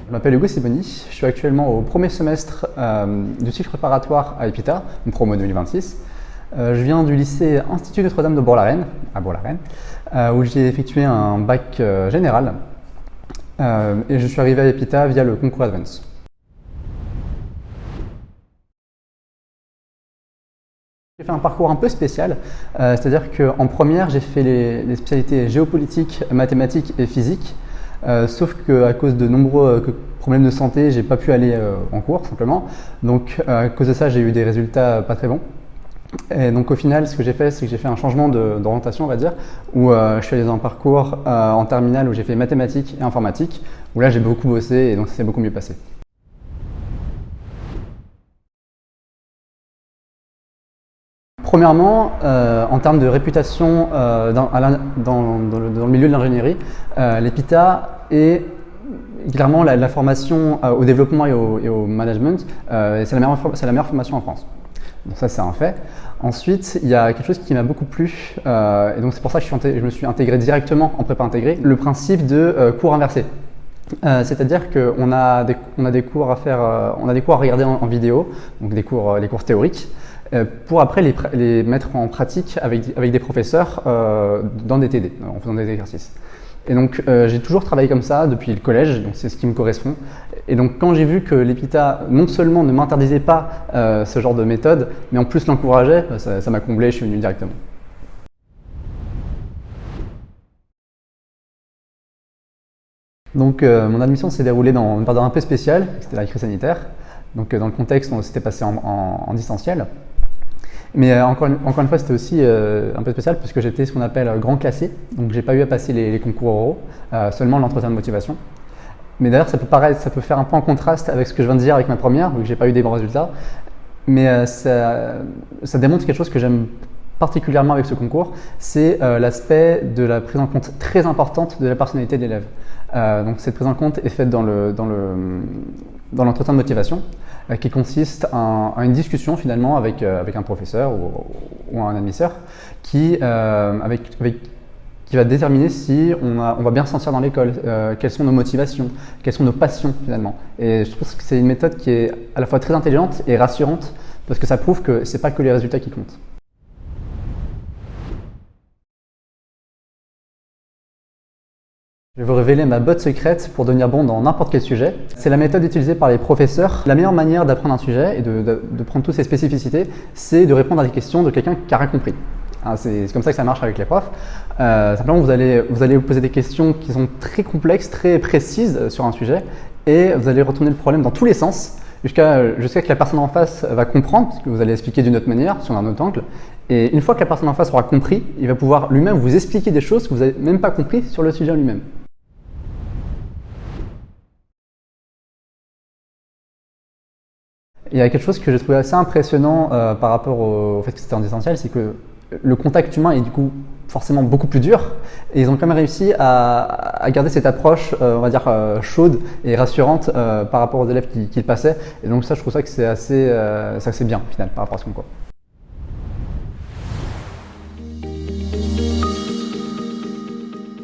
Je m'appelle Hugo Siboni, je suis actuellement au premier semestre du cycle préparatoire à EPITA, une promo 2026. Je viens du lycée Institut Notre-Dame de Bourg-la-Reine, à Bourg-la-Reine, où j'ai effectué un bac général et je suis arrivé à EPITA via le concours Advance. J'ai fait un parcours un peu spécial, c'est-à-dire qu'en première, j'ai fait les spécialités géopolitique, mathématiques et physique, sauf qu'à cause de nombreux problèmes de santé, j'ai pas pu aller en cours simplement. Donc à cause de ça, j'ai eu des résultats pas très bons. Et donc au final, ce que j'ai fait, c'est que j'ai fait un changement d'orientation, on va dire, où je suis allé dans un parcours en terminale où j'ai fait mathématiques et informatique, où là j'ai beaucoup bossé et donc ça s'est beaucoup mieux passé. Premièrement, en termes de réputation dans le milieu de l'ingénierie, l'EPITA est clairement la formation au développement et au management, c'est la meilleure formation en France. Donc ça, c'est un fait. Ensuite, il y a quelque chose qui m'a beaucoup plu, et donc c'est pour ça que je me suis intégré directement en prépa intégrée, le principe de cours inversé. C'est-à-dire qu'on a des cours à faire, on a des cours à regarder en vidéo, donc les cours théoriques, pour après les mettre en pratique avec des professeurs dans des TD, en faisant des exercices. Et donc j'ai toujours travaillé comme ça depuis le collège, donc c'est ce qui me correspond. Et donc quand j'ai vu que l'EPITA non seulement ne m'interdisait pas ce genre de méthode, mais en plus l'encourageait, ça m'a comblé, je suis venu directement. Donc mon admission s'est déroulée dans une période un peu spéciale, c'était la crise sanitaire. Donc dans le contexte, on s'était passé en distanciel. Mais encore une fois, c'était aussi un peu spécial puisque j'étais ce qu'on appelle grand classé. Donc j'ai pas eu à passer les concours oraux, seulement l'entretien de motivation. Mais d'ailleurs, ça peut faire un peu en contraste avec ce que je viens de dire avec ma première, vu que j'ai pas eu des bons résultats. Mais ça démontre quelque chose que j'aime particulièrement avec ce concours, c'est l'aspect de la prise en compte très importante de la personnalité de l'élève. Donc cette prise en compte est faite dans l'entretien de motivation, qui consiste en une discussion finalement avec un professeur ou un admisseur qui va déterminer si on va bien se sentir dans l'école, quelles sont nos motivations, quelles sont nos passions finalement. Et je trouve que c'est une méthode qui est à la fois très intelligente et rassurante parce que ça prouve que c'est pas que les résultats qui comptent. Je vais vous révéler ma botte secrète pour devenir bon dans n'importe quel sujet. C'est la méthode utilisée par les professeurs. La meilleure manière d'apprendre un sujet et de prendre toutes ses spécificités, c'est de répondre à des questions de quelqu'un qui a rien compris. C'est comme ça que ça marche avec les profs. Simplement, vous allez vous poser des questions qui sont très complexes, très précises sur un sujet et vous allez retourner le problème dans tous les sens jusqu'à que la personne en face va comprendre, parce que vous allez expliquer d'une autre manière, sur un autre angle. Et une fois que la personne en face aura compris, il va pouvoir lui-même vous expliquer des choses que vous n'avez même pas compris sur le sujet lui-même. Il y a quelque chose que j'ai trouvé assez impressionnant par rapport au fait que c'était en distanciel, c'est que le contact humain est du coup forcément beaucoup plus dur et ils ont quand même réussi à garder cette approche, on va dire, chaude et rassurante par rapport aux élèves qui le passaient. Et donc ça, je trouve ça que c'est assez bien au final par rapport à ce concours.